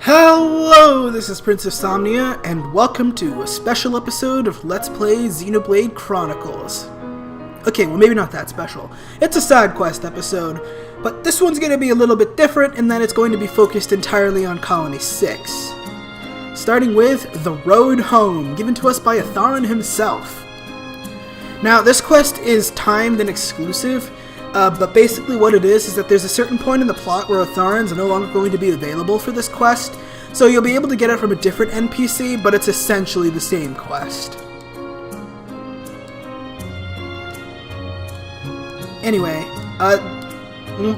Hello, this is Prince of Somnia, and welcome to a special episode of Let's Play Xenoblade Chronicles. Okay, well maybe not that special. It's a side quest episode, but this one's going to be a little bit different in that it's going to be focused entirely on Colony 6. Starting with The Road Home, given to us by Atharan himself. Now, this quest is timed and exclusive, but basically what it is that there's a certain point in the plot where Atharans are no longer going to be available for this quest, so you'll be able to get it from a different NPC, but it's essentially the same quest. Anyway,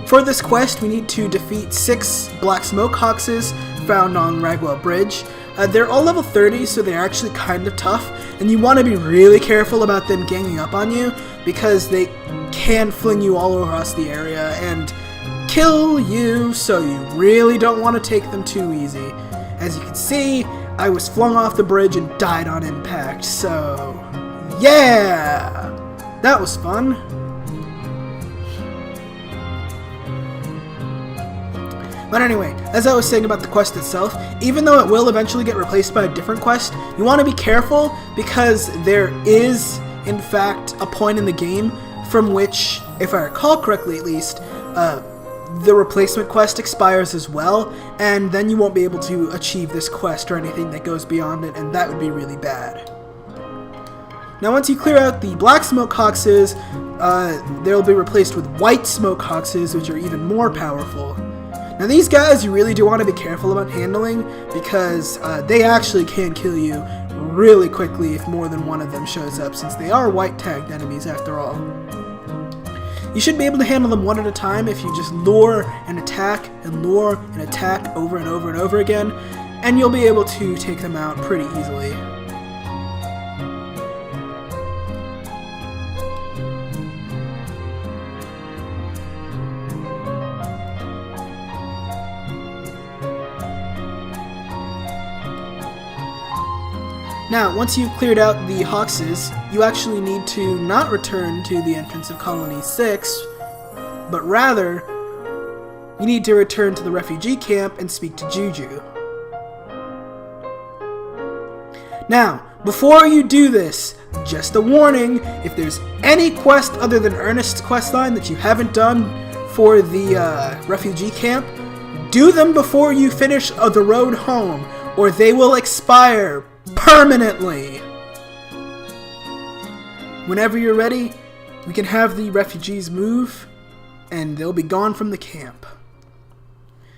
for this quest we need to defeat 6 Black Smoke Hoxes found on Ragwell Bridge. They're all level 30, so they're actually kind of tough, and you want to be really careful about them ganging up on you, because they can fling you all across the area and kill you, so you really don't want to take them too easy. As you can see, I was flung off the bridge and died on impact, so yeah! That was fun. But anyway, as I was saying about the quest itself, even though it will eventually get replaced by a different quest, you want to be careful because there is, in fact, a point in the game from which, if I recall correctly at least, the replacement quest expires as well, and then you won't be able to achieve this quest or anything that goes beyond it, and that would be really bad. Now once you clear out the Black Smoke Hoxes, they'll be replaced with White Smoke Hoxes, which are even more powerful. Now these guys you really do want to be careful about handling, because they actually can kill you really quickly if more than one of them shows up, since they are white tagged enemies after all. You should be able to handle them one at a time if you just lure and attack over and over and over again, and you'll be able to take them out pretty easily. Now, once you've cleared out the Hoxes, you actually need to not return to the entrance of Colony 6, but rather, you need to return to the refugee camp and speak to Juju. Now, before you do this, just a warning, if there's any quest other than Ernest's questline that you haven't done for the refugee camp, do them before you finish The Road Home, or they will expire permanently. Whenever you're ready, we can have the refugees move, and they'll be gone from the camp.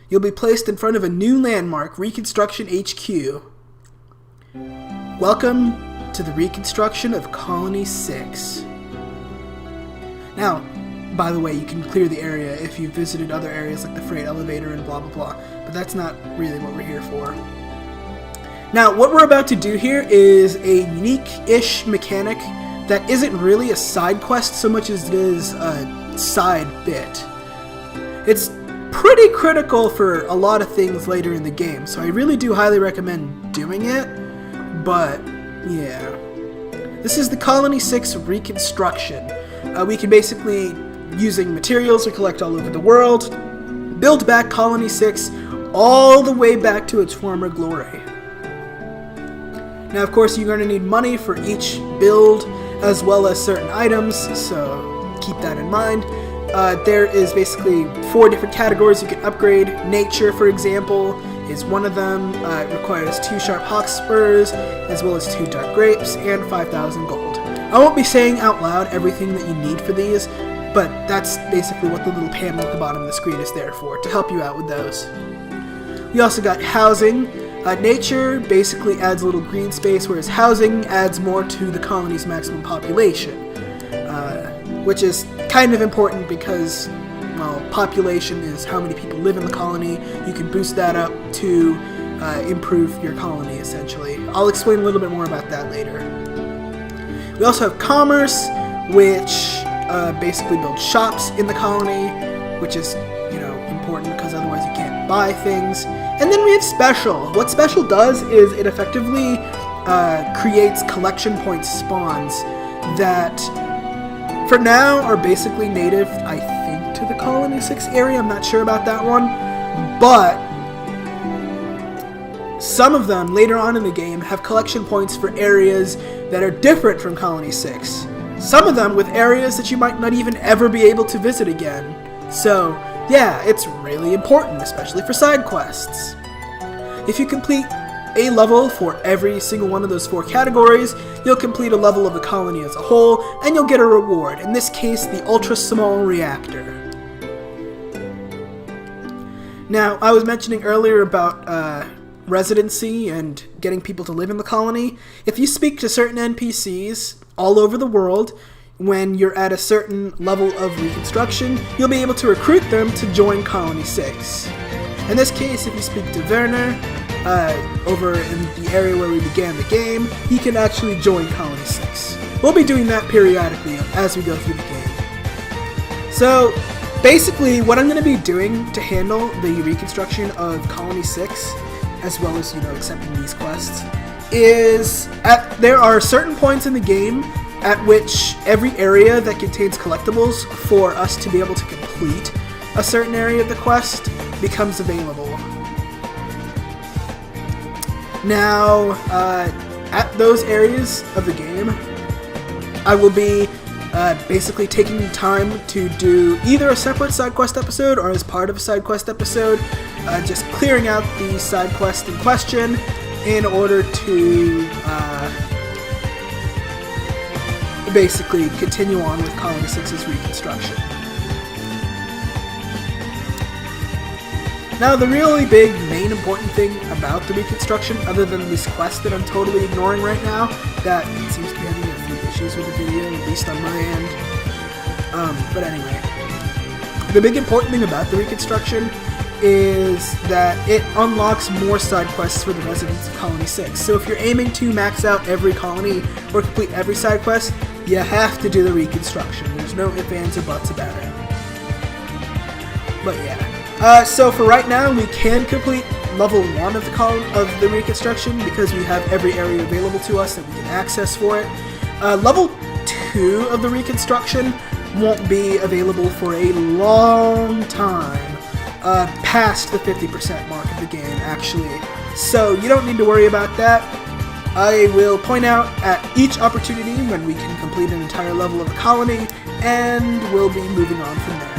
You'll be placed in front of a new landmark, Reconstruction HQ. Welcome to the reconstruction of Colony 6. Now, by the way, you can clear the area if you've visited other areas like the freight elevator and blah blah blah, but that's not really what we're here for. Now, what we're about to do here is a unique-ish mechanic that isn't really a side quest so much as it is a side bit. It's pretty critical for a lot of things later in the game, so I really do highly recommend doing it, but yeah. This is the Colony 6 Reconstruction. We can basically, using materials we collect all over the world, build back Colony 6 all the way back to its former glory. Now, of course, you're going to need money for each build, as well as certain items, so keep that in mind. There is basically 4 different categories you can upgrade. Nature, for example, is one of them. It requires 2 sharp hawk spurs, as well as 2 dark grapes, and 5,000 gold. I won't be saying out loud everything that you need for these, but that's basically what the little panel at the bottom of the screen is there for, to help you out with those. We also got housing. Nature basically adds a little green space, whereas housing adds more to the colony's maximum population, which is kind of important because, well, population is how many people live in the colony. You can boost that up to improve your colony, essentially. I'll explain a little bit more about that later. We also have commerce, which basically builds shops in the colony, which is, important because otherwise you can't buy things. And then we have special. What special does is it effectively creates collection point spawns that for now are basically native, I think, to the Colony 6 area. I'm not sure about that one, but some of them, later on in the game, have collection points for areas that are different from Colony 6. Some of them with areas that you might not even ever be able to visit again. So, yeah, it's really important, especially for side quests. If you complete a level for every single one of those 4 categories, you'll complete a level of the colony as a whole, and you'll get a reward, in this case, the Ultra Small Reactor. Now, I was mentioning earlier about residency and getting people to live in the colony. If you speak to certain NPCs all over the world, when you're at a certain level of Reconstruction, you'll be able to recruit them to join Colony 6. In this case, if you speak to Werner, over in the area where we began the game, he can actually join Colony 6. We'll be doing that periodically as we go through the game. So, basically, what I'm going to be doing to handle the Reconstruction of Colony 6, as well as, accepting these quests, is there are certain points in the game at which every area that contains collectibles for us to be able to complete a certain area of the quest becomes available. Now, at those areas of the game, I will be basically taking time to do either a separate side quest episode or as part of a side quest episode, just clearing out the side quest in question in order to basically continue on with Colony 6's Reconstruction. Now, the really big, main important thing about the Reconstruction, other than this quest that I'm totally ignoring right now, that seems to be having a few issues with the video, at least on my end. But anyway, the big important thing about the Reconstruction is that it unlocks more side quests for the residents of Colony 6. So if you're aiming to max out every colony or complete every side quest, you have to do the Reconstruction. There's no ifs, ands, or buts about it. But yeah. So for right now, we can complete level 1 of the Reconstruction because we have every area available to us that we can access for it. Level 2 of the Reconstruction won't be available for a long time, past the 50% mark of the game, actually. So you don't need to worry about that. I will point out at each opportunity when we can complete an entire level of a colony, and we'll be moving on from there.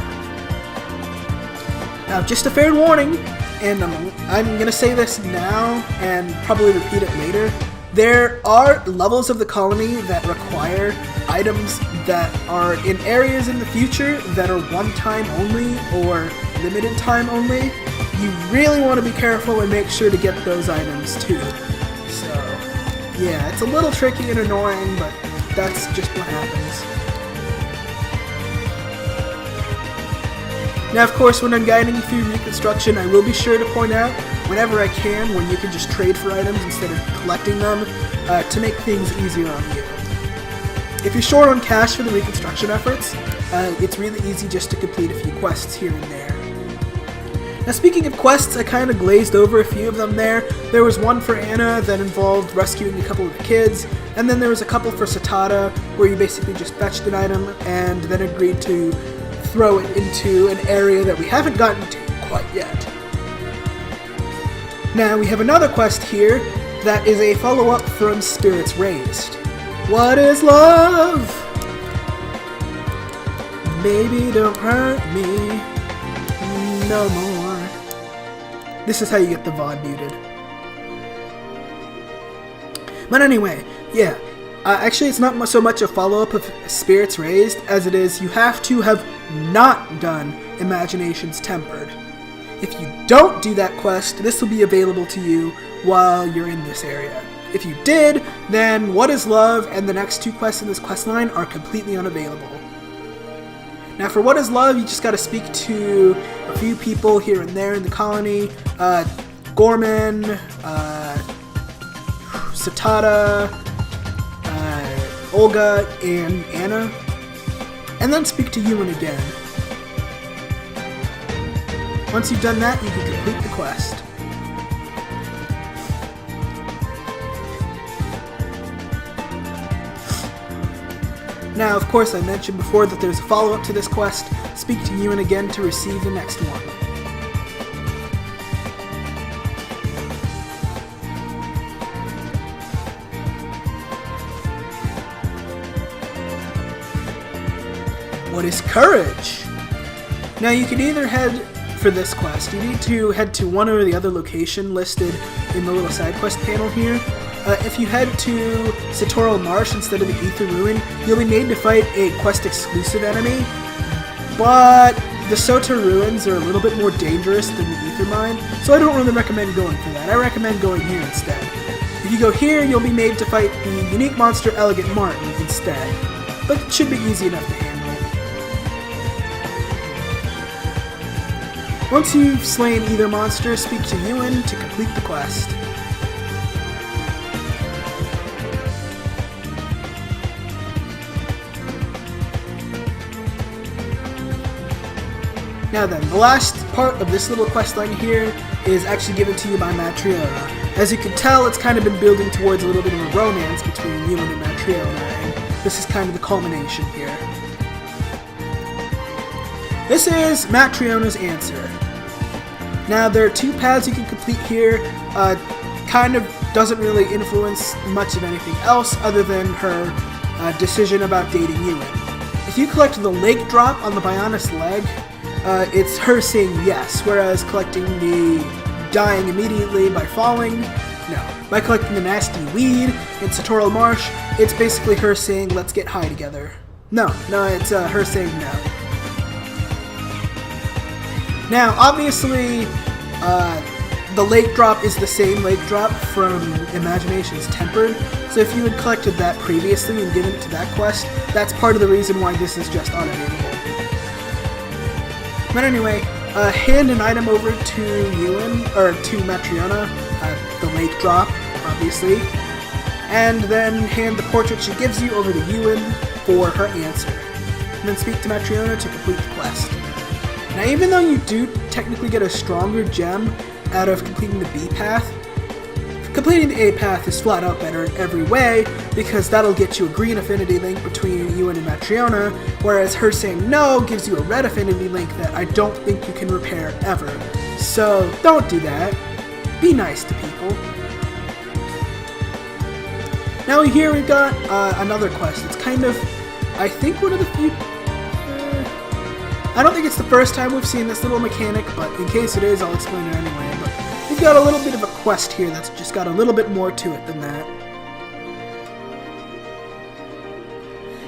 Now, just a fair warning, and I'm going to say this now and probably repeat it later, there are levels of the colony that require items that are in areas in the future that are one-time only or limited time only. You really want to be careful and make sure to get those items too. So, yeah, it's a little tricky and annoying, but that's just what happens. Now, of course, when I'm guiding you through Reconstruction, I will be sure to point out, whenever I can, when you can just trade for items instead of collecting them, to make things easier on you. If you're short on cash for the Reconstruction efforts, it's really easy just to complete a few quests here and there. Now, speaking of quests, I kind of glazed over a few of them there. There was one for Anna that involved rescuing a couple of the kids, and then there was a couple for Satada, where you basically just fetched an item and then agreed to throw it into an area that we haven't gotten to quite yet. Now, we have another quest here that is a follow-up from Spirits Raised. What is love? Baby, don't hurt me no more. This is how you get the VOD muted. But anyway, yeah. Actually, it's not so much a follow-up of Spirits Raised as it is you have to have not done Imaginations Tempered. If you don't do that quest, this will be available to you while you're in this area. If you did, then What is Love and the next 2 quests in this quest line are completely unavailable. Now, for What is Love, you just gotta speak to a few people here and there in the colony. Gorman, Satada, Olga, and Anna, and then speak to Ewan again. Once you've done that, you can complete the quest. Now, of course, I mentioned before that there's a follow-up to this quest. Speak to Ewan again to receive the next one. What is courage? Now you can either head, for this quest, you need to head to one or the other location listed in the little side quest panel here. If you head to Satoral Marsh instead of the Ether Ruin, you'll be made to fight a quest-exclusive enemy, but the Sota Ruins are a little bit more dangerous than the Ether Mine, so I don't really recommend going for that. I recommend going here instead. If you go here, you'll be made to fight the unique monster Elegant Martin instead, but it should be easy enough to handle. Once you've slain either monster, speak to Ewan to complete the quest. Now then, the last part of this little quest line here is actually given to you by Matriona. As you can tell, it's kind of been building towards a little bit of a romance between Ewan and Matriona, and this is kind of the culmination here. This is Matriona's answer. Now, there are two paths you can complete here. Kind of doesn't really influence much of anything else other than her decision about dating Ewan. If you collect the lake drop on the Bionis leg, it's her saying yes, whereas collecting the dying immediately by falling, no. By collecting the nasty weed in Satoral Marsh, it's basically her saying let's get high together. No, it's her saying no. Now, obviously, the lake drop is the same lake drop from Imagination's Tempered, so if you had collected that previously and given it to that quest, that's part of the reason why this is just unavailable. But anyway, hand an item over to Ewan, or to Matriona, the lake drop, obviously, and then hand the portrait she gives you over to Ewan for her answer. And then speak to Matriona to complete the quest. Now, even though you do technically get a stronger gem out of completing the B path, completing the A path is flat out better in every way, because that'll get you a green affinity link between Ewan and Matriona, whereas her saying no gives you a red affinity link that I don't think you can repair ever. So, don't do that. Be nice to people. Now here we've got another quest. It's kind of, I think, one of the few... I don't think it's the first time we've seen this little mechanic, but in case it is, I'll explain it anyway. But we've got a little bit of a quest here that's just got a little bit more to it than that.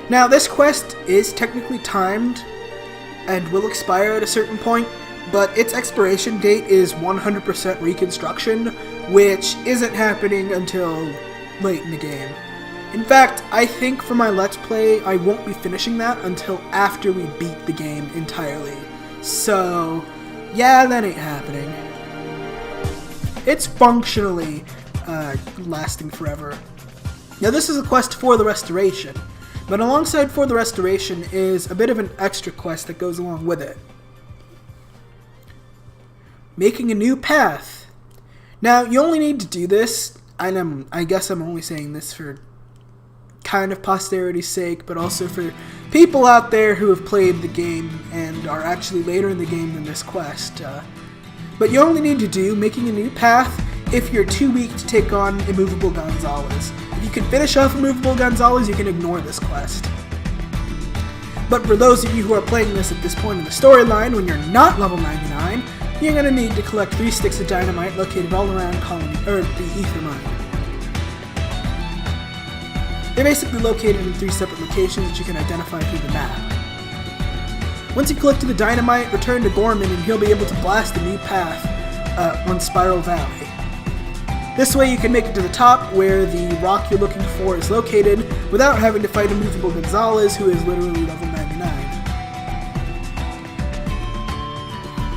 Now, this quest is technically timed and will expire at a certain point, but its expiration date is 100% Reconstruction, which isn't happening until late in the game. In fact, I think for my Let's Play, I won't be finishing that until after we beat the game entirely. So, yeah, that ain't happening. It's functionally lasting forever. Now, this is a quest for the Restoration, but alongside for the Restoration is a bit of an extra quest that goes along with it. Making a new path. Now, you only need to do this, and I guess I'm only saying this for kind of posterity's sake, but also for people out there who have played the game and are actually later in the game than this quest. But you only need to do making a new path if you're too weak to take on Immovable Gonzalez. If you can finish off Immovable Gonzalez, you can ignore this quest. But for those of you who are playing this at this point in the storyline, when you're not level 99, you're going to need to collect 3 sticks of dynamite located all around the Ether Mine. They're basically located in 3 separate locations that you can identify through the map. Once you've collected the dynamite, return to Gorman and he'll be able to blast a new path on Spiral Valley. This way you can make it to the top where the rock you're looking for is located without having to fight Immovable Gonzalez, who is literally level 99.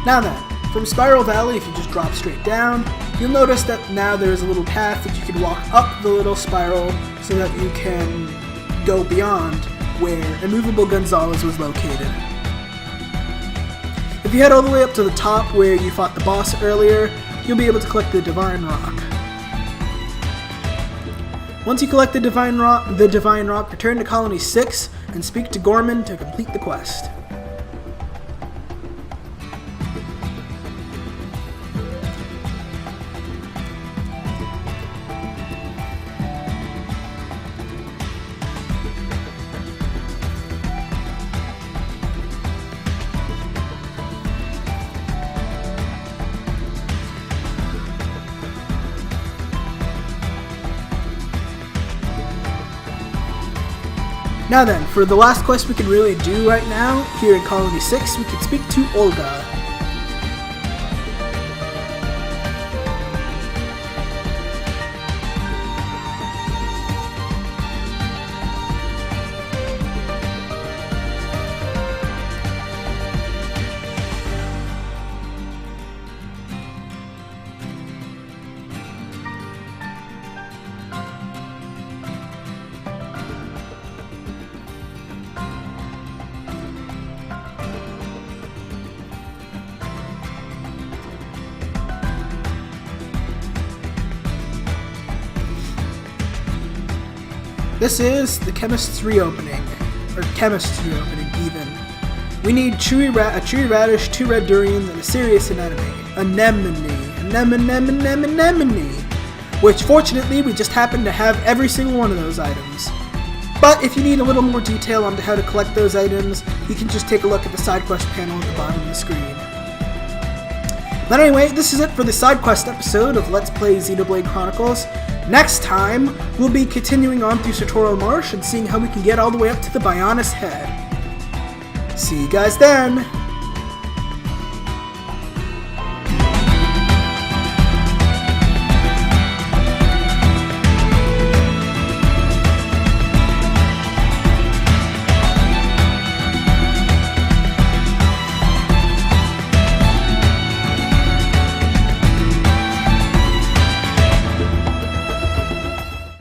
Now then, from Spiral Valley, if you just drop straight down, you'll notice that now there's a little path that you can walk up the little spiral so that you can go beyond where Immovable Gonzalez was located. If you head all the way up to the top where you fought the boss earlier, you'll be able to collect the Divine Rock. Once you collect the Divine Rock, return to Colony 6 and speak to Gorman to complete the quest. Now then, for the last quest we can really do right now, here in Colony 6, we can speak to Olga. This is the chemist's reopening, or chemist's reopening even. We need a chewy radish, 2 red durians, and a serious anemone, which fortunately we just happen to have every single one of those items. But if you need a little more detail on how to collect those items, you can just take a look at the side quest panel at the bottom of the screen. But anyway, this is it for the side quest episode of Let's Play Xenoblade Chronicles. Next time, we'll be continuing on through Sartorial Marsh and seeing how we can get all the way up to the Bionis Head. See you guys then!